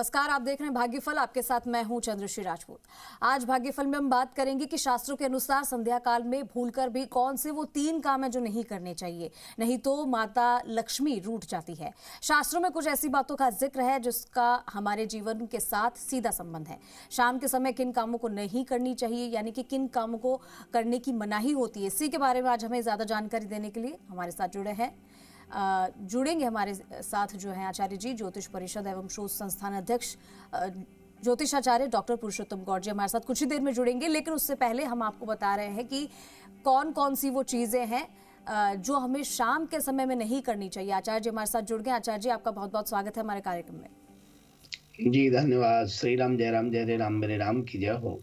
नमस्कार, आप देख रहे हैं भाग्यफल। आपके साथ मैं हूं चंद्रश्री राजपूत। आज भाग्यफल में हम बात करेंगे कि शास्त्रों के अनुसार संध्या काल में भूलकर भी कौन से वो 3 काम है जो नहीं करने चाहिए, नहीं तो माता लक्ष्मी रूठ जाती है। शास्त्रों में कुछ ऐसी बातों का जिक्र है जिसका हमारे जीवन के साथ सीधा संबंध है। शाम के समय किन कामों को नहीं करनी चाहिए, यानी कि किन कामों को करने की मनाही होती है, इसी के बारे में आज हमें ज्यादा जानकारी देने के लिए हमारे साथ जुड़ेंगे हमारे साथ जो है आचार्य जी, ज्योतिष परिषद एवं शोध संस्थान अध्यक्ष ज्योतिषाचार्य डॉक्टर पुरुषोत्तम गौड़ जी हमारे साथ कुछ ही देर में जुड़ेंगे। लेकिन उससे पहले हम आपको बता रहे हैं कि कौन कौन सी वो चीजें हैं जो हमें शाम के समय में नहीं करनी चाहिए। आचार्य जी हमारे साथ जुड़ गए। आचार्य जी, आपका बहुत बहुत स्वागत है हमारे कार्यक्रम में। जी धन्यवाद। श्री राम जय राम, जय राम मेरे राम की जय हो।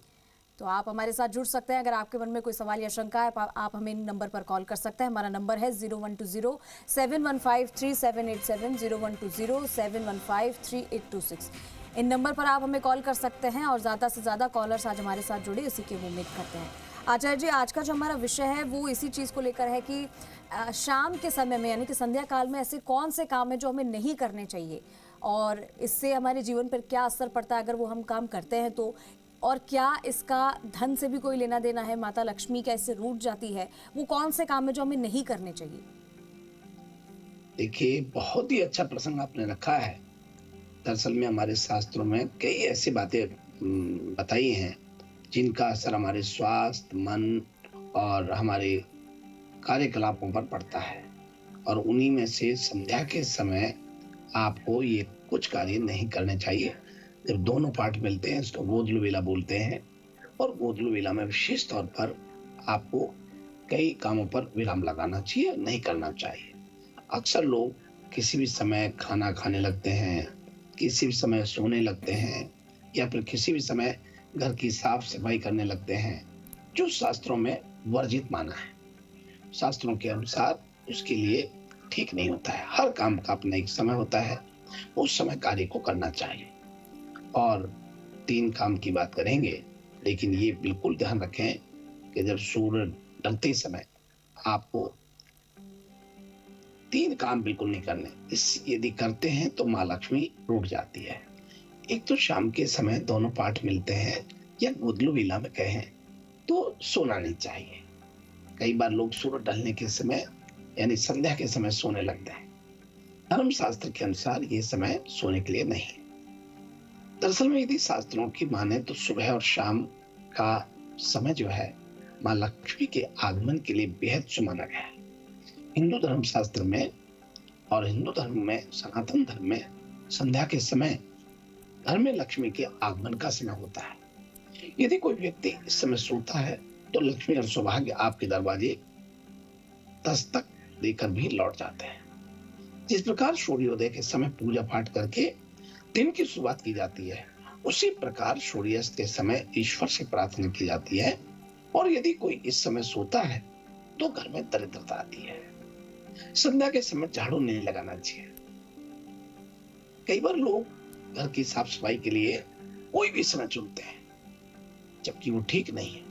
तो आप हमारे साथ जुड़ सकते हैं। अगर आपके मन में कोई सवाल या शंका है आप हमें इन नंबर पर कॉल कर सकते हैं। हमारा नंबर है 0120-715-3787, 0120-715-3826। इन नंबर पर आप हमें कॉल कर सकते हैं और ज़्यादा से ज़्यादा कॉलर्स आज हमारे साथ जुड़े, इसी की उम्मीद करते हैं। आचार्य जी, आज का जो हमारा विषय है वो इसी चीज़ को लेकर है कि शाम के समय में यानी कि संध्या काल में ऐसे कौन से काम है जो हमें नहीं करने चाहिए और इससे हमारे जीवन पर क्या असर पड़ता है अगर वो हम काम करते हैं तो, और क्या इसका धन से भी कोई लेना देना है, माता लक्ष्मी कैसे रूठ जाती है, वो कौन से काम है जो हमें नहीं करने चाहिए। देखिए, बहुत ही अच्छा प्रसंग आपने रखा है। दरअसल में हमारे शास्त्रों में कई ऐसी बातें बताई हैं जिनका असर हमारे स्वास्थ्य, मन और हमारे कार्यकलापों पर पड़ता है, और उन्हीं में से संध्या के समय आपको ये कुछ कार्य नहीं करने चाहिए। जब दोनों पार्ट मिलते हैं इसको गोधूली वेला बोलते हैं, और गोधूली वेला में विशेष तौर पर आपको कई कामों पर विराम लगाना चाहिए, नहीं करना चाहिए। अक्सर लोग किसी भी समय खाना खाने लगते हैं, किसी भी समय सोने लगते हैं, या फिर किसी भी समय घर की साफ सफाई करने लगते हैं, जो शास्त्रों में वर्जित माना है। शास्त्रों के अनुसार उसके लिए ठीक नहीं होता है। हर काम का अपना एक समय होता है, उस समय कार्य को करना चाहिए। और 3 काम की बात करेंगे, लेकिन ये बिल्कुल ध्यान रखें कि जब सूर्य ढलते समय आपको 3 काम बिल्कुल नहीं करने। यदि करते हैं तो माँ लक्ष्मी रूठ जाती है। एक तो शाम के समय दोनों पार्ट मिलते हैं, या गोधूली वेला में कहें तो सोना नहीं चाहिए। कई बार लोग सूर्य ढलने के समय यानी संध्या के समय सोने लगते हैं। धर्मशास्त्र के अनुसार ये समय सोने के लिए नहीं। दरअसल में यदि शास्त्रों की माने तो सुबह और शाम का समय जो है माँ लक्ष्मी के आगमन के लिए बेहद शुभ माना गया है। हिंदू धर्म शास्त्र में और हिंदू धर्म में, सनातन धर्म में संध्या के समय घर में लक्ष्मी के आगमन का समय होता है। यदि कोई व्यक्ति इस समय सोता है तो लक्ष्मी और सौभाग्य आपके दरवाजे दस्तक देकर भी लौट जाते हैं। जिस प्रकार सूर्योदय के समय पूजा पाठ करके दिन की शुरुआत की जाती है, उसी प्रकार सूर्यास्त के समय ईश्वर से प्रार्थना की जाती है। और यदि कोई इस समय सोता है तो घर में दरिद्रता आती है। संध्या के समय झाड़ू नहीं लगाना चाहिए। कई बार लोग घर की साफ सफाई के लिए कोई भी समय चुनते हैं, जबकि वो ठीक नहीं है।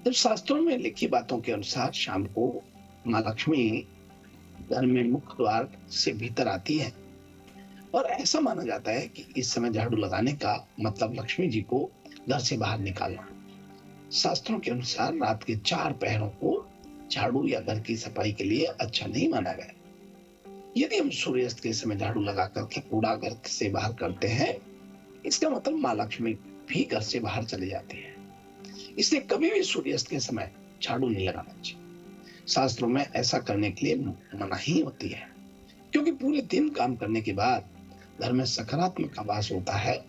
जब शास्त्रों में लिखी बातों के अनुसार शाम को माँ लक्ष्मी घर में मुख्य द्वार से भीतर आती है, और ऐसा माना जाता है कि इस समय झाड़ू लगाने का मतलब लक्ष्मी जी को घर से बाहर निकालना। शास्त्रों के अनुसार रात के 4 पहरों को झाड़ू या घर की सफाई के लिए अच्छा नहीं माना गया। यदि हम सूर्यास्त के समय झाड़ू लगा करके कूड़ा घर से बाहर करते हैं, इसका मतलब माँ लक्ष्मी भी घर से बाहर चले जाती है। इसलिए कभी भी सूर्यास्त के समय झाड़ू नहीं लगाना चाहिए। शास्त्रों में ऐसा करने के लिए मनाही होती है, क्योंकि पूरे दिन काम करने के बाद घर में सकारात्मक आवास होता है,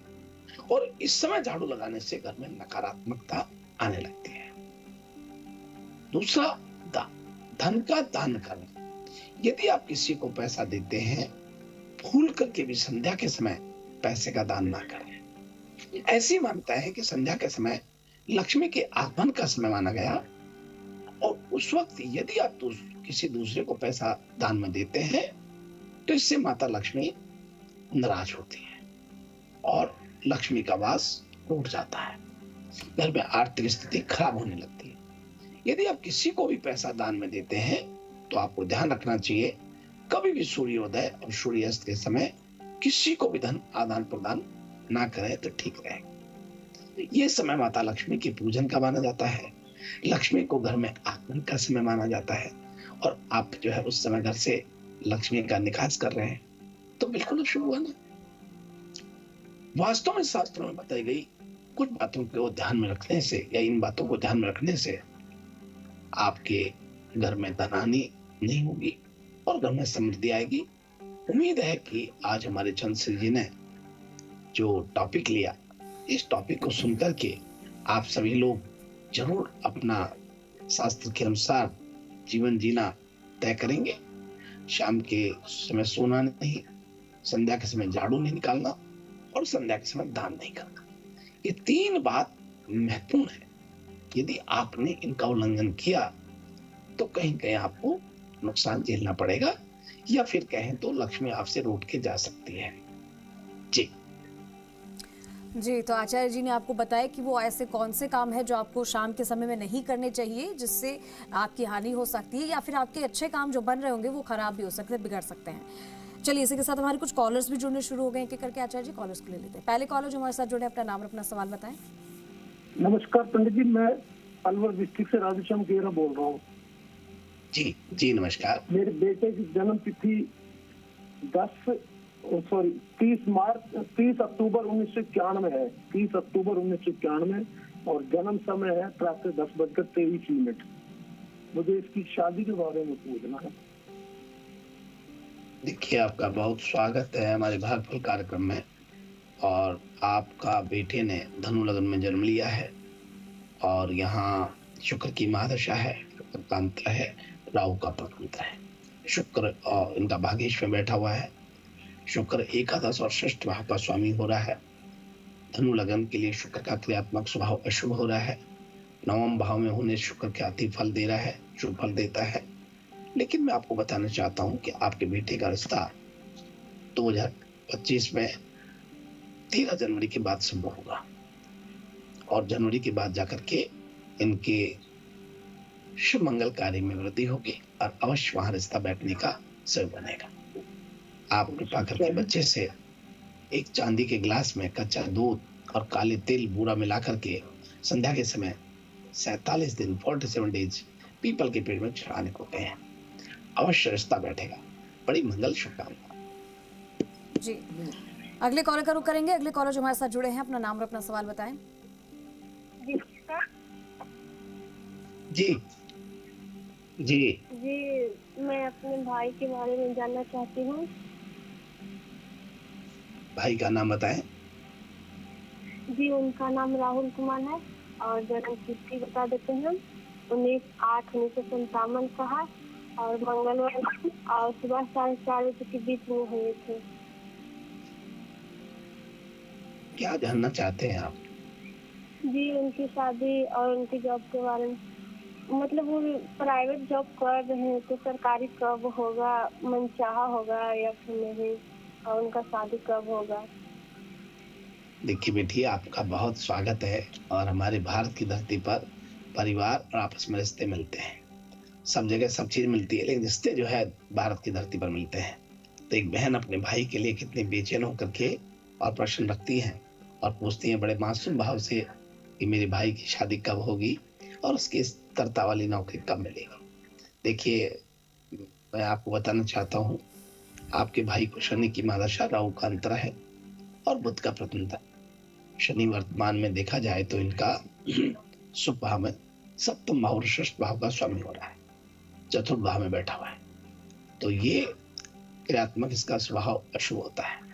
और इस समय झाड़ू लगाने से घर में नकारात्मकता आने लगती है। दूसरा, धन का दान करना। यदि आप किसी को पैसा देते हैं, भूल करके भी संध्या के समय पैसे का दान ना करें। ऐसी मान्यता है कि संध्या के समय लक्ष्मी के आगमन का समय माना गया, और उस वक्त यदि आप किसी दूसरे को पैसा दान में देते हैं तो इससे माता लक्ष्मी नाराज होती है और लक्ष्मी का वास टूट जाता है। घर में आर्थिक स्थिति खराब होने लगती है। यदि आप किसी को भी पैसा दान में देते हैं तो आपको ध्यान रखना चाहिए, कभी भी सूर्योदय और सूर्यास्त के समय किसी को भी धन आदान प्रदान ना करें तो ठीक रहे। ये समय माता लक्ष्मी के पूजन का माना जाता है। लक्ष्मी को घर में आगमन का समय माना जाता है और आप जो है उस समय घर से लक्ष्मी का निकास कर रहे हैं तो बिल्कुल शुभ हुआ ना। वास्तव में शास्त्रों में बताई गई कुछ बातों को ध्यान में रखने से या इन बातों को ध्यान में रखने से आपके घर में धनहानि नहीं होगी और घर में समृद्धि आएगी। उम्मीद है कि आज हमारे चंद्रश्री जी ने जो टॉपिक लिया, इस टॉपिक को सुनकर के आप सभी लोग जरूर अपना शास्त्र के अनुसार जीवन जीना तय करेंगे। शाम के समय सोना नहीं, संध्या के समय झाड़ू नहीं निकालना और संध्या के समय दान नहीं करना। ये 3 बात महत्वपूर्ण है। यदि आपने इनका उल्लंघन किया तो कहीं कहीं आपको नुकसान झेलना पड़ेगा या फिर कहें तो लक्ष्मी आपसे रूठ के जा सकती है। जी जी, तो आचार्य जी ने आपको बताया कि वो ऐसे कौन से काम है जो आपको शाम के समय में नहीं करने चाहिए, जिससे आपकी हानि हो सकती है या फिर आपके अच्छे काम जो बन रहे होंगे वो खराब भी हो सकते हैं, बिगड़ सकते हैं। चलिए, इसी के साथ हमारे कुछ कॉलर्स भी जुड़ने शुरू हो गए हैं। करके आचार्य जी कॉलर्स को ले लेते हैं। पहले कॉलर जो हमारे साथ जुड़े, अपना नाम और अपना सवाल बताएं। नमस्कार पंडित जी, मैं अलवर डिस्ट्रिक्ट से राधेश्याम गेरा बोल रहा हूँ। जी जी नमस्कार। मेरे बेटे की जन्म तिथि 30 अक्टूबर 1991 है। 30 अक्टूबर 1991 और जन्म समय है प्रातः 10:23। मुझे इसकी शादी के बारे में पूछना है। देखिए, आपका बहुत स्वागत है हमारे भागफल कार्यक्रम में। और आपका बेटे ने धनु लग्न में जन्म लिया है और यहाँ शुक्र की महादशा है, शुक्र का अंतर है, राहु का प्रतंत्र है। शुक्र और इनका भाग्येश में बैठा हुआ है। शुक्र एकादश और षष्ठ भाव का स्वामी हो रहा है। धनु लग्न के लिए शुक्र का क्रियात्मक स्वभाव अशुभ हो रहा है। नवम भाव में होने शुक्र के अति फल दे रहा है, शुभ फल देता है। लेकिन मैं आपको बताना चाहता हूं कि आपके बेटे का रिश्ता 2025 में 13 जनवरी के बाद संभव होगा और जनवरी के बाद जाकर के इनके शुभ मंगल कार्य में वृद्धि होगी और अवश्य वहां रिश्ता बैठने का समय बनेगा। आप कृपा करके बच्चे से एक चांदी के गिलास में कच्चा दूध और काले तिल बूरा मिला करके संध्या के समय 47 दिन 47 डेज पीपल के पेड़ में चढ़ाने को कहें। अवश्य रिश्ता बैठेगा। बड़ी मंगल शुभकामना। जी, अगले कॉलर का रुख करेंगे। अगले कॉलर जो हमारे साथ जुड़े हैं, अपना नाम और अपना सवाल बताएं। जी जी जी, मैं अपने भाई के बारे में जानना चाहती हूँ। भाई का नाम बताएं। जी, उनका नाम राहुल कुमार है और जन्म तिथि बता देते हैं 19/8/1957 का है और मंगलवार और सुबह 4:30 बजे के बीच में हुए थे। क्या जानना चाहते हैं आप? जी, उनकी शादी और उनकी जॉब के बारे में। मतलब वो प्राइवेट जॉब कर रहे हैं तो सरकारी कब होगा, मनचाहा होगा या फिर नहीं, और उनका शादी कब होगा? देखिए बेटी, आपका बहुत स्वागत है। और हमारे भारत की धरती पर परिवार और आपस में रिश्ते मिलते हैं। सब जगह सब चीज मिलती है, लेकिन रिश्ते जो है भारत की धरती पर मिलते हैं। तो एक बहन अपने भाई के लिए कितनी बेचैन होकर के और प्रश्न रखती है और पूछती है बड़े मासूम भाव से कि मेरे भाई की शादी कब होगी और उसकी तरता वाली नौकरी कब मिलेगी। देखिए, मैं आपको बताना चाहता हूँ, आपके भाई को शनि की महादशा, राहु का अंतर है और बुध का प्रतंत्र। शनि वर्तमान में देखा जाए तो इनका शुभ भाव में सप्तम भाव और षष्ठ भाव का स्वामी हो रहा है, चतुर्थ भाव में बैठा हुआ है। तो ये क्रियात्मक इसका स्वभाव अशुभ होता है।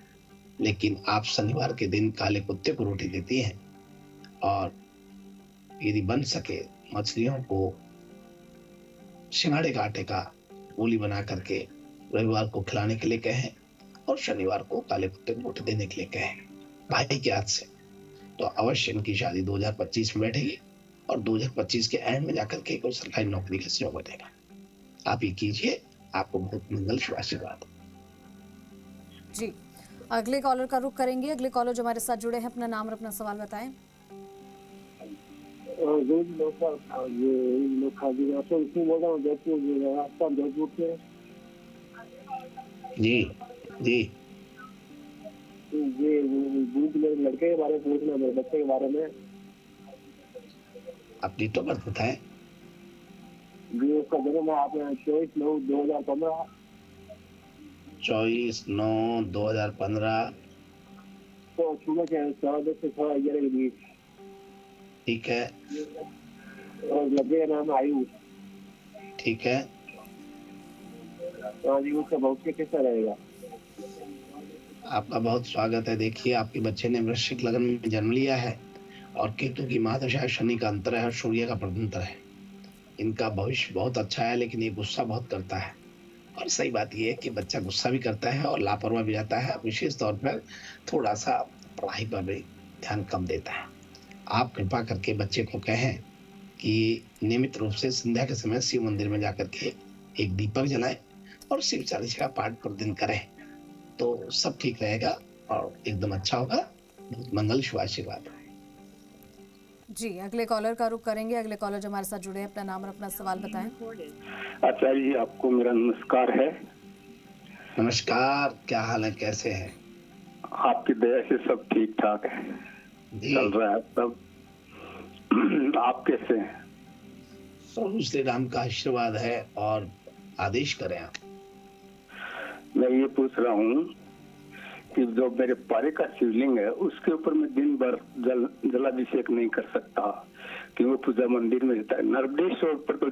लेकिन आप शनिवार के दिन काले कुत्ते को रोटी देती हैं और यदि बन सके मछलियों को सिंघाड़े का आटे का गोली बना करके रविवार को खिलाने के लिए कहें और शनिवार को काले कुत्ते को रोटी देने के लिए कहें भाई के हाथ से, तो अवश्य इनकी शादी 2025 में बैठेगी और 2025 के एंड में जाकर के कोई सरकारी नौकरी का सुयोग बनेगा। आप ये कीजिए, आपको बहुत मंगल शुभ आशीर्वाद। जी, अगले कॉलर का रुख करेंगे। अगले कॉलर जो हमारे साथ जुड़े हैं, अपना नाम और अपना सवाल बताएं। जी जी ये मेरे लड़के के बारे में पूछना, मेरे बच्चे के बारे में। आप डेट ऑफ बर्थ बताएं। जी उसका जन्म है आपने 24/9/2015। 24/9/2015। तो सुबह के 10 से 11 के बीच। ठीक है। और लड़के का नाम आयुष। ठीक है। हाँ जी, उसका भविष्य कैसा रहेगा? आपका बहुत स्वागत है। देखिए, आपके बच्चे ने वृश्चिक लग्न में जन्म लिया है और केतु की महादशा, शनि का अंतर है और सूर्य का प्रदंतर है। इनका भविष्य बहुत अच्छा है, लेकिन ये गुस्सा बहुत करता है। और सही बात यह है कि बच्चा गुस्सा भी करता है और लापरवाह भी जाता है। विशेष तौर पर थोड़ा सा पढ़ाई पर भी ध्यान कम देता है। आप कृपा करके बच्चे को कहें कि नियमित रूप से संध्या के समय शिव मंदिर में जाकर के एक दीपक जलाएं और शिव चालीसा का पाठ प्रतिदिन करें, तो सब ठीक रहेगा और एकदम अच्छा होगा। बहुत मंगल शुभ आशीर्वाद। जी, अगले कॉलर का रुख करेंगे। अगले कॉलर जो हमारे साथ जुड़े हैं, अपना नाम और अपना सवाल बताएं। आचार्य जी, आपको मेरा नमस्कार है। नमस्कार, क्या हाल है, कैसे हैं? आपकी दया से सब ठीक ठाक है, चल रहा है सब। आप कैसे हैं? प्रभु श्री राम का आशीर्वाद है और आदेश करें आप। मैं ये पूछ रहा हूँ कि जो मेरे पारे का शिवलिंग है उसके ऊपर मैं दिन भर जलाभिषेक नहीं कर सकता, कि वो पूजा मंदिर में रहता है। नर्मदेश्वर पर तो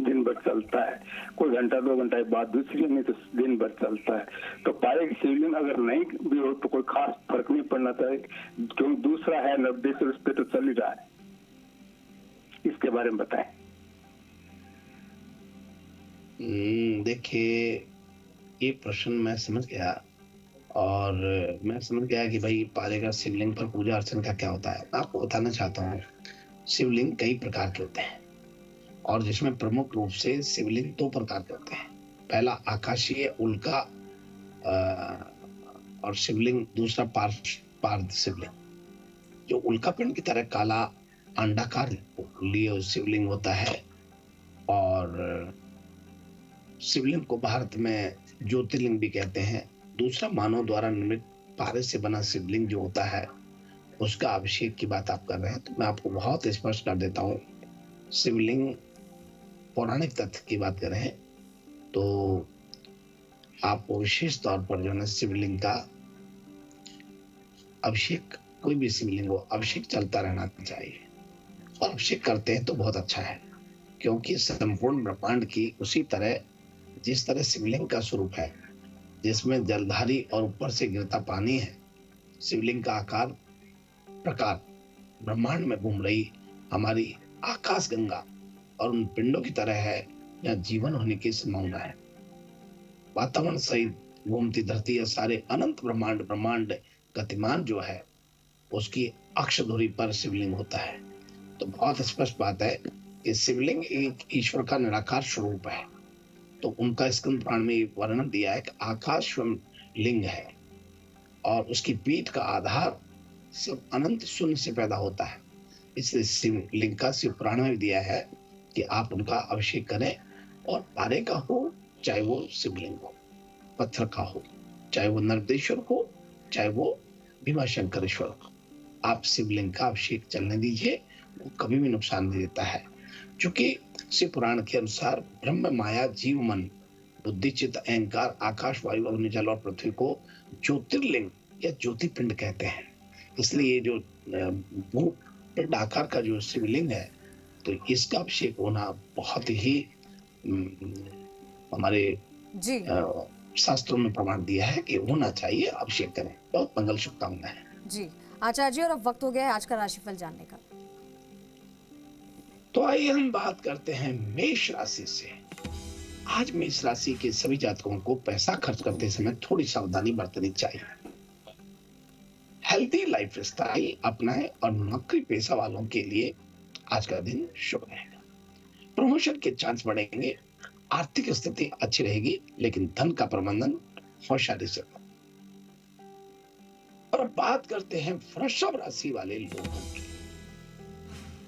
दिन भर चलता है, कोई घंटा 2 घंटा बाद, दूसरी में तो दिन भर चलता है। तो पारे की शिवलिंग अगर नहीं भी हो तो कोई खास फर्क नहीं पड़ना चाहिए, क्योंकि दूसरा है नर्मदेश्वर, उस पर तो चल ही रहा है। इसके बारे में बताएं। देखिए, ये प्रश्न मैं समझ गया और मैं समझ गया कि भाई पारे का शिवलिंग पर पूजा अर्चना का क्या होता है। मैं आपको बताना चाहता हूँ, शिवलिंग कई प्रकार के होते हैं और जिसमें प्रमुख रूप से शिवलिंग 2 प्रकार के होते हैं। पहला आकाशीय उल्का और शिवलिंग, दूसरा पार्थ शिवलिंग। जो उल्का पिंड की तरह काला अंडाकार लिए शिवलिंग होता है, और शिवलिंग को भारत में ज्योतिर्लिंग भी कहते हैं। दूसरा मानव द्वारा निर्मित पारे से बना शिवलिंग जो होता है, उसका अभिषेक की बात आप कर रहे हैं, तो मैं आपको बहुत स्पष्ट कर देता हूँ। शिवलिंग पौराणिक तथ्य की बात कर रहे हैं तो आपको विशेष तौर पर जो है शिवलिंग का अभिषेक, कोई भी शिवलिंग हो, अभिषेक चलता रहना चाहिए। और अभिषेक करते हैं तो बहुत अच्छा है, क्योंकि संपूर्ण ब्रह्मांड की उसी तरह, जिस तरह शिवलिंग का स्वरूप है जिसमें जलधारी और ऊपर से गिरता पानी है, शिवलिंग का आकार प्रकार ब्रह्मांड में घूम रही हमारी आकाश गंगा और उन पिंडों की तरह है जहाँ जीवन होने की संभावना है। वातावरण सहित घूमती धरती या सारे अनंत ब्रह्मांड गतिमान जो है, उसकी अक्ष धुरी पर शिवलिंग होता है। तो बहुत स्पष्ट बात है कि शिवलिंग एक ईश्वर का निराकार स्वरूप है। तो उनका स्कंद पुराण में वर्णन दिया है कि आकाश लिंग है और उसकी पीठ का आधार सब अनंत शून्य से पैदा होता है। इसलिए शिवलिंग का शिव पुराण में दिया है कि आप उनका अभिषेक करें, और पारे का हो चाहे वो शिवलिंग हो, पत्थर का हो चाहे वो नर्मदेश्वर हो, चाहे वो भीमाशंकरेश्वर हो, आप शिवलिंग का अभिषेक चलने दीजिए, वो कभी भी नुकसान नहीं देता है। क्योंकि शिव पुराण के अनुसार ब्रह्म, माया, जीव, मन, बुद्धि, चित्त, अहंकार, आकाश, वायु, अग्नि, जल और पृथ्वी को ज्योतिर्लिंग या ज्योतिपिंड कहते हैं। इसलिए जो भूपिंड आकार का जो शिवलिंग है, तो इसका अभिषेक होना बहुत ही हमारे शास्त्रों में प्रमाण दिया है कि होना चाहिए, अभिषेक करें। बहुत मंगल शुभकामनाएं जी आचार्य जी। और अब वक्त हो गया है आज का राशिफल जानने का। तो आइए हम बात करते हैं मेष राशि से। आज मेष राशि के सभी जातकों को पैसा खर्च करते समय थोड़ी सावधानी बरतनी चाहिए। हेल्थी लाइफ स्टाइल अपनाएं और नौकरी पेशा वालों के लिए आज का दिन शुभ रहेगा। प्रमोशन के चांस बढ़ेंगे, आर्थिक स्थिति अच्छी रहेगी, लेकिन धन का प्रबंधन होशियारी से। और अब बात करते हैं वृषभ राशि वाले लोगों की।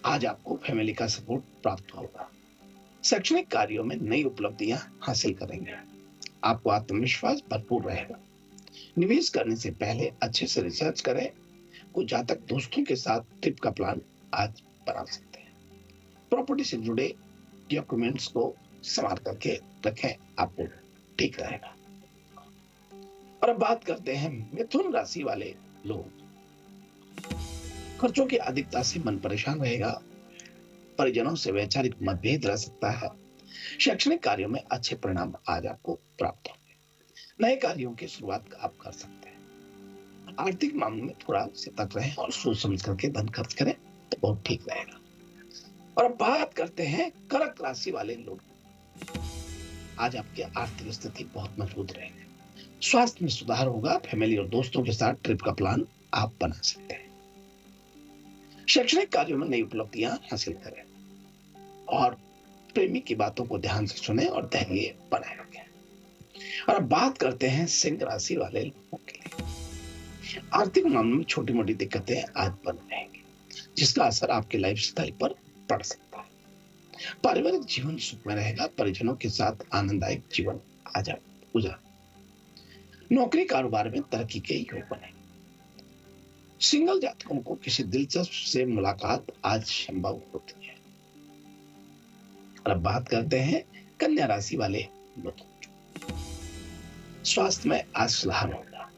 आज आपको फैमिली का सपोर्ट प्राप्त होगा। शैक्षणिक कार्यों में नई उपलब्धियां हासिल करेंगे। आपको आत्मविश्वास भरपूर रहेगा। निवेश करने से पहले अच्छे से रिसर्च करें। कुछ जातक दोस्तों के साथ ट्रिप का प्लान आज बना सकते हैं। प्रॉपर्टी से जुड़े डॉक्यूमेंट्स को संभाल करके रखें, आपको ठीक रहेगा। और अब बात करते हैं मिथुन राशि वाले लोग। खर्चों की अधिकता से मन परेशान रहेगा। परिजनों से वैचारिक मतभेद रह सकता है। शैक्षणिक कार्यों में अच्छे परिणाम आज आपको प्राप्त होंगे। नए कार्यों की शुरुआत आप कर सकते हैं। आर्थिक मामलों में थोड़ा सतर्क रहें और सोच समझ करके धन खर्च करें तो बहुत ठीक रहेगा। और अब बात करते हैं कर्क राशि वाले लोग। आज आपकी आर्थिक स्थिति बहुत मजबूत रहेगी। स्वास्थ्य में सुधार होगा। फैमिली और दोस्तों के साथ ट्रिप का प्लान आप बना सकते हैं। शैक्षणिक कार्यों में नई उपलब्धियां हासिल करें और प्रेमी की बातों को ध्यान से सुने और धैर्य बनाए रखें। और अब बात करते हैं सिंह राशि वाले लोगों के लिए। आर्थिक मामलों में छोटी मोटी दिक्कतें आज बन रहेंगी, जिसका असर आपके लाइफस्टाइल पर पड़ सकता है। पारिवारिक जीवन सुखमय रहेगा। परिजनों के साथ आनंददायक जीवन आज आप गुजार। नौकरी कारोबार में तरक्की के योग बने। सिंगल जातकों को किसी दिलचस्प से मुलाकात आज संभव होती है। और अब बात करते हैं कन्या राशि वाले लोगों। स्वास्थ्य में आज सुधार होगा।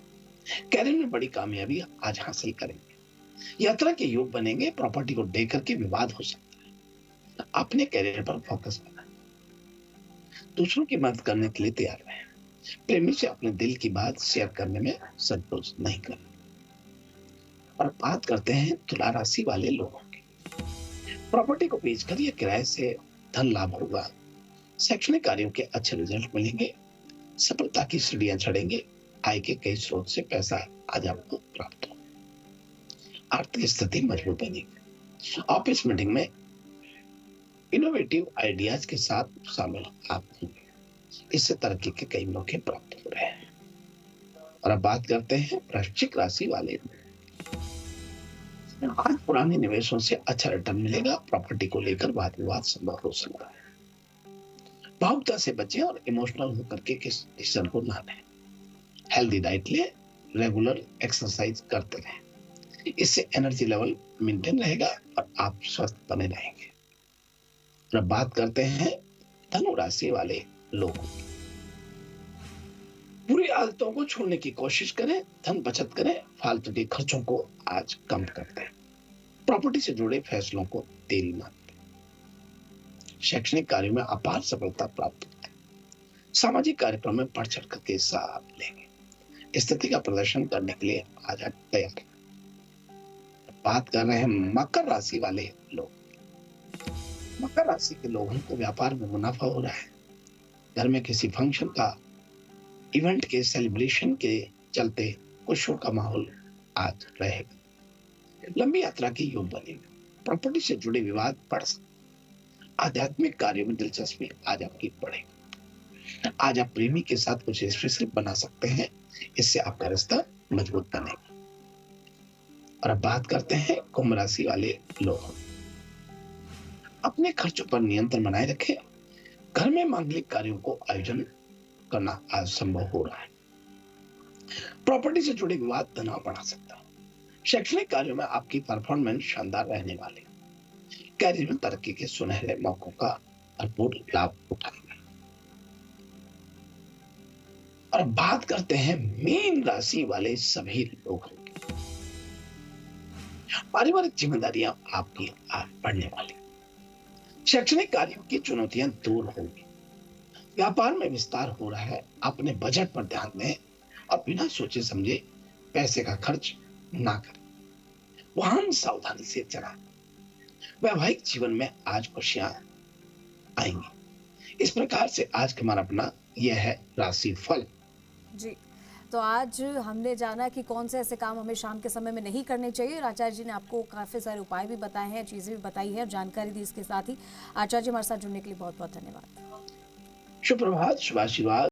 कैरियर में बड़ी कामयाबी आज हासिल करेंगे। यात्रा के योग बनेंगे। प्रॉपर्टी को लेकर के विवाद हो सकता है। अपने कैरियर पर फोकस बनाएं। दूसरों की मदद करने के लिए तैयार रहें। प्रेमी से अपने दिल की बात शेयर करने में संकोच नहीं करें। और बात करते हैं तुला राशि वाले लोगों की। प्रॉपर्टी को बेचकर या किराए से धन लाभ होगा। शैक्षणिक कार्यों के अच्छे रिजल्ट मिलेंगे। सफलता की सीढ़ियां चढ़ेंगे। आय के कई स्रोत से पैसा आज आपको प्राप्त हो। आर्थिक स्थिति मजबूत बनेगी। ऑफिस मीटिंग में इनोवेटिव आइडियाज के साथ शामिल आप होंगे। इससे तरक्की के कई मौके प्राप्त हो रहे हैं। और अब बात करते हैं वृश्चिक राशि वाले। आज पुराने निवेशों से अच्छा रिटर्न मिलेगा। प्रॉपर्टी को लेकर वाद विवाद संभव हो सकता है। भावुकता से बचें और इमोशनल होकर के किस डिसीजन को ना लें। हेल्दी डाइट लें। रेगुलर एक्सरसाइज करते रहें। इससे एनर्जी लेवल मेंटेन रहेगा और आप स्वस्थ बने रहेंगे। और अब बात करते हैं धनु राशि वाले लोग। बुरी आदतों को छोड़ने की कोशिश करें। धन बचत करें। फालतू के खर्चों को आज कम कर दें। प्रॉपर्टी से जुड़े फैसलों को देरी ना करें। शैक्षणिक कार्यों में अपार सफलता प्राप्त होती है। सामाजिक कार्यक्रम में बढ़ चढ़ करके हिस्सा आप लेंगे। स्थिति का प्रदर्शन करने के लिए आज आप तैयार हैं। बात कर रहे हैं मकर राशि वाले लोग। मकर राशि के लोगों को व्यापार में मुनाफा हो रहा है। घर में किसी फंक्शन का, इवेंट के सेलिब्रेशन के चलते खुशियों का माहौल आज रहेगा। लंबी यात्रा की योग बनेगा। प्रॉपर्टी से जुड़े विवाद बढ़ सकते। आध्यात्मिक कार्यों में दिलचस्पी आज आपकी बढ़ेगी। आज आप प्रेमी के साथ कुछ स्पेशल बना सकते हैं। इससे आपका रिश्ता मजबूत बनेगा। और अब बात करते हैं कुंभ राशि वाले लोग। अपने खर्चों पर नियंत्रण बनाए रखें। घर में मांगलिक कार्यों को आयोजन करना आज संभव हो रहा है। प्रॉपर्टी से जुड़े विवाद तनाव बढ़ा सकता है। शैक्षणिक कार्यों में आपकी परफॉर्मेंस शानदार रहने वाली है। कैरियर में तरक्की के सुनहरे मौकों का भरपूर लाभ उठाएंगे। और बात करते हैं मीन राशि वाले सभी लोगों की। पारिवारिक जिम्मेदारियां आपकी आज बढ़ने वाली। शैक्षणिक कार्यों की चुनौतियां दूर होंगी। व्यापार में विस्तार हो रहा है। अपने बजट पर ध्यान दें और बिना सोचे समझे पैसे का खर्च ना करें। वाहन सावधानी से चलाएं। वैवाहिक जीवन में आज खुशियां आएंगी। इस प्रकार से आज का हमारा अपना यह है राशि फल। जी, तो आज हमने जाना कि कौन से ऐसे काम हमें शाम के समय में नहीं करने चाहिए और आचार्य जी ने आपको काफ़ी सारे उपाय भी बताए हैं, चीज़ें भी बताई हैं, जानकारी दी। इसके साथ ही आचार्य जी हमारे साथ जुड़ने के लिए बहुत बहुत धन्यवाद। शुभ प्रभात, शुभ आशीर्वाद।